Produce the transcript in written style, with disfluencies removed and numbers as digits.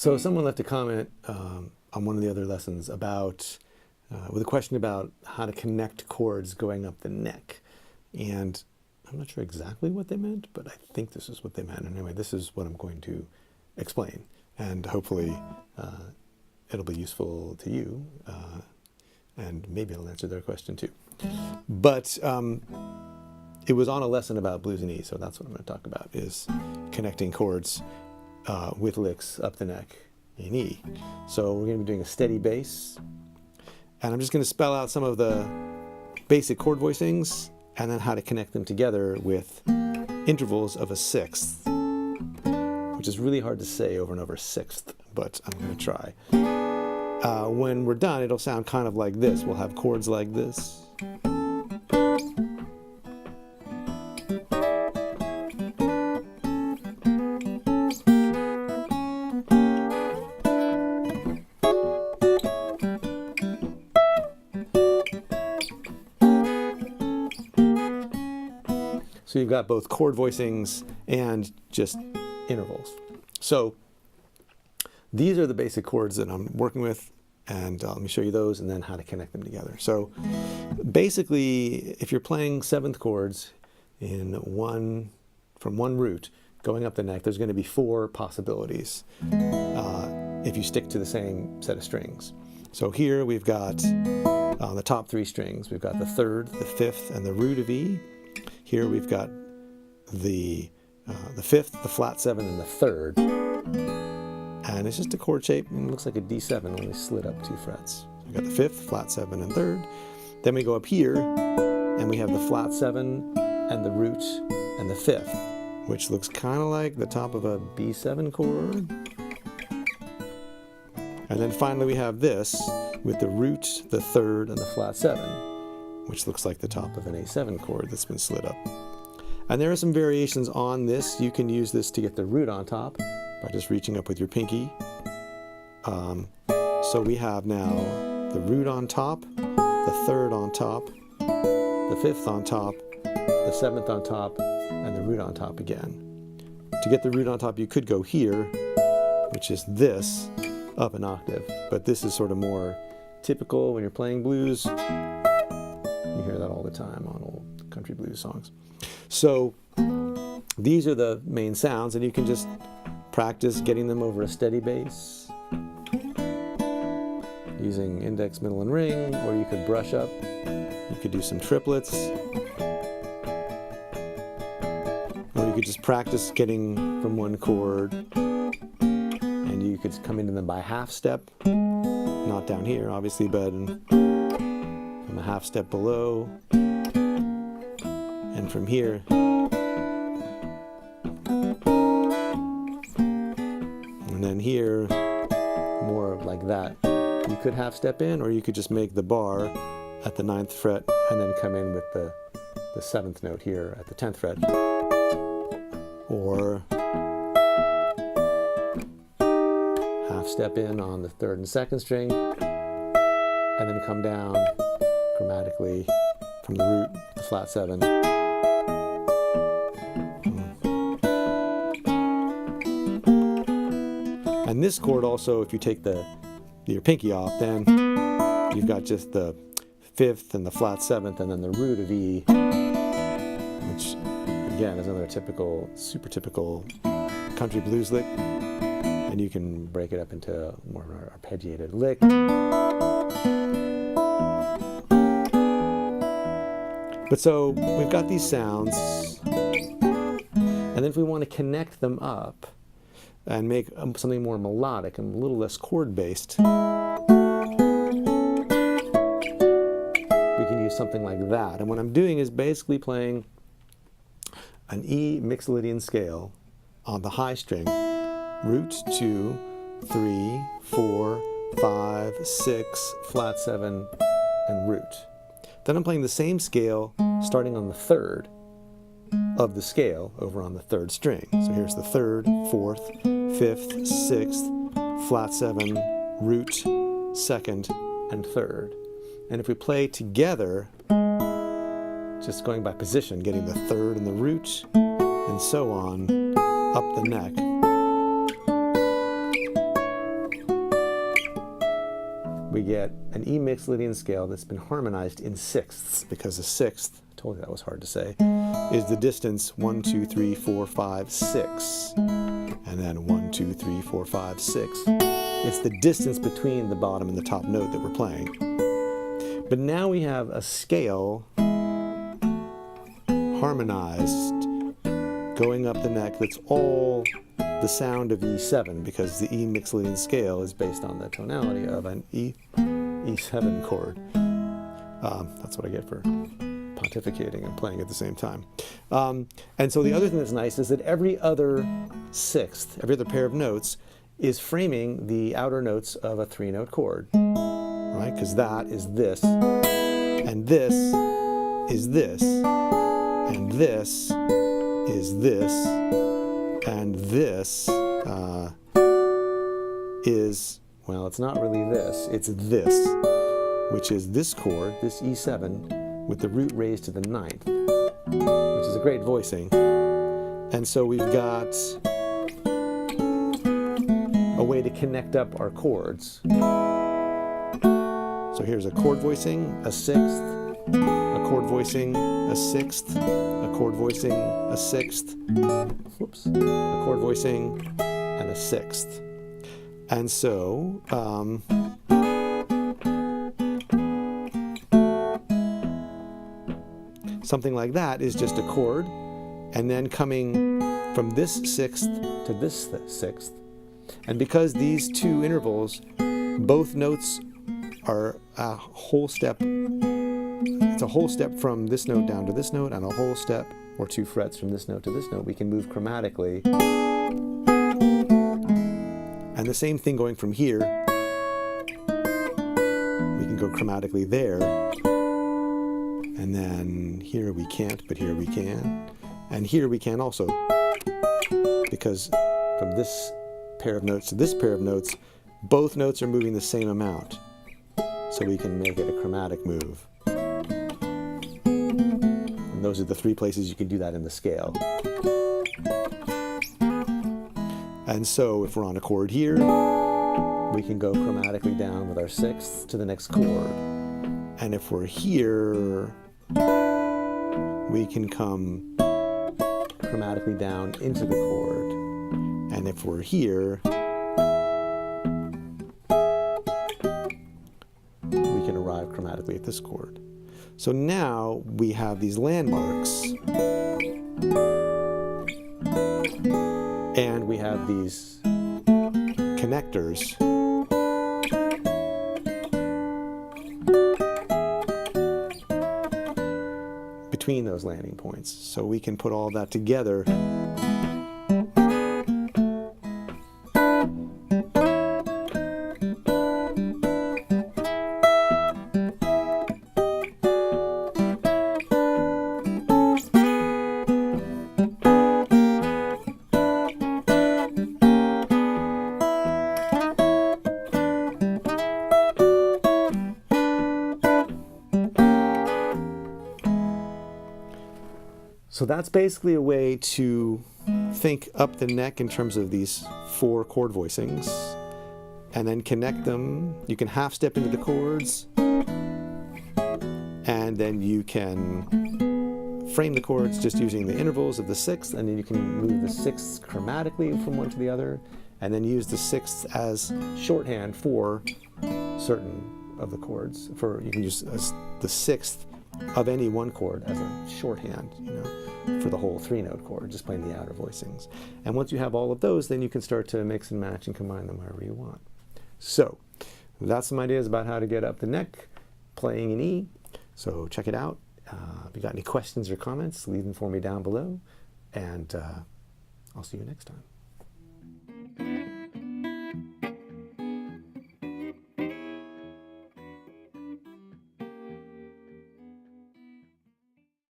So someone left a comment on one of the other lessons about, with a question about how to connect chords going up the neck. And I'm not sure exactly what they meant, but I think this is what they meant. Anyway, this is what I'm going to explain. And hopefully it'll be useful to you. And maybe it'll answer their question too. But it was on a lesson about blues and E, so that's what I'm going to talk about, is connecting chords with licks up the neck in E. So we're going to be doing a steady bass, and I'm just going to spell out some of the basic chord voicings and then how to connect them together with intervals of a sixth, which is really hard to say over and over, sixth, but I'm going to try. When we're done, it'll sound kind of like this. We'll have chords like this. So you've got both chord voicings and just intervals. So these are the basic chords that I'm working with, and let me show you those and then how to connect them together. So basically, if you're playing seventh chords in from one root going up the neck, there's going to be 4 possibilities if you stick to the same set of strings. So here we've got on the top 3 strings, we've got the 3rd, the 5th, and the root of E. Here we've got the 5th, the flat 7, and the 3rd. And it's just a chord shape, and it looks like a D7, only slid up 2 frets. We've got the 5th, flat 7, and 3rd. Then we go up here, and we have the flat 7, and the root, and the 5th, which looks kind of like the top of a B7 chord. And then finally we have this, with the root, the 3rd, and the flat 7, which looks like the top of an A7 chord that's been slid up. And there are some variations on this. You can use this to get the root on top by just reaching up with your pinky. So we have now the root on top, the 3rd on top, the 5th on top, the 7th on top, and the root on top again. To get the root on top, you could go here, which is this, up an octave. But this is sort of more typical when you're playing blues. You hear that all the time on old country blues songs. So these are the main sounds, and you can just practice getting them over a steady bass using index, middle, and ring, or you could brush up. You could do some triplets, or you could just practice getting from one chord, and you could come into them by half step, not down here obviously, but from a half step below, and from here, and then here, more like that. You could half step in, or you could just make the bar at the 9th fret and then come in with the 7th note here at the 10th fret. Or half step in on the 3rd and 2nd string, and then come down chromatically from the root, the flat 7. And this chord also, if you take your pinky off, then you've got just the 5th and the flat 7th and then the root of E, which again is another typical, super typical country blues lick. And you can break it up into more of an arpeggiated lick. But so we've got these sounds, and then if we want to connect them up and make something more melodic and a little less chord-based, we can use something like that. And what I'm doing is basically playing an E mixolydian scale on the high string, root, 2, 3, 4, 5, 6, flat 7, and root. Then I'm playing the same scale starting on the 3rd of the scale over on the 3rd string. So here's the 3rd, 4th, 5th, 6th, flat 7, root, 2nd, and 3rd. And if we play together, just going by position, getting the 3rd and the root, and so on, up the neck, we get an E mixolydian scale that's been harmonized in sixths, because the sixth, I told you that was hard to say, is the distance 1, 2, 3, 4, 5, 6. And then 1, 2, 3, 4, 5, 6. It's the distance between the bottom and the top note that we're playing. But now we have a scale harmonized going up the neck that's all the sound of E7, because the E mixolydian scale is based on the tonality of an E7 chord. That's what I get for pontificating and playing at the same time. And so the other thing that's nice is that every other sixth, every other pair of notes, is framing the outer notes of a 3-note chord, right? Because that is this, and this is this, and this is this, and this is, well, it's not really this, it's this, which is this chord, this E7, with the root raised to the 9th, which is a great voicing. And so we've got a way to connect up our chords. So here's a chord voicing, a sixth, a chord voicing, a sixth, a chord voicing, a sixth, whoops, a chord voicing, and a sixth. And so, something like that is just a chord, and then coming from this sixth to this sixth. And because these two intervals, both notes are a whole step, it's a whole step from this note down to this note, and a whole step or 2 frets from this note to this note, we can move chromatically. And the same thing going from here, we can go chromatically there, and then here we can't, but here we can, and here we can also, because from this pair of notes to this pair of notes, both notes are moving the same amount, so we can make it a chromatic move. And those are the 3 places you can do that in the scale. And so if we're on a chord here, we can go chromatically down with our sixths to the next chord. And if we're here, we can come chromatically down into the chord. And if we're here, we can arrive chromatically at this chord. So now we have these landmarks, and we have these connectors between those landing points. So we can put all that together . So that's basically a way to think up the neck in terms of these 4 chord voicings, and then connect them. You can half step into the chords, and then you can frame the chords just using the intervals of the sixth, and then you can move the sixths chromatically from one to the other, and then use the sixths as shorthand for certain of the chords. You can use the sixth of any one chord as a shorthand, for the whole 3-note chord, just playing the outer voicings. And once you have all of those, then you can start to mix and match and combine them however you want. So that's some ideas about how to get up the neck playing in E. So check it out. If you got any questions or comments, leave them for me down below, and I'll see you next time.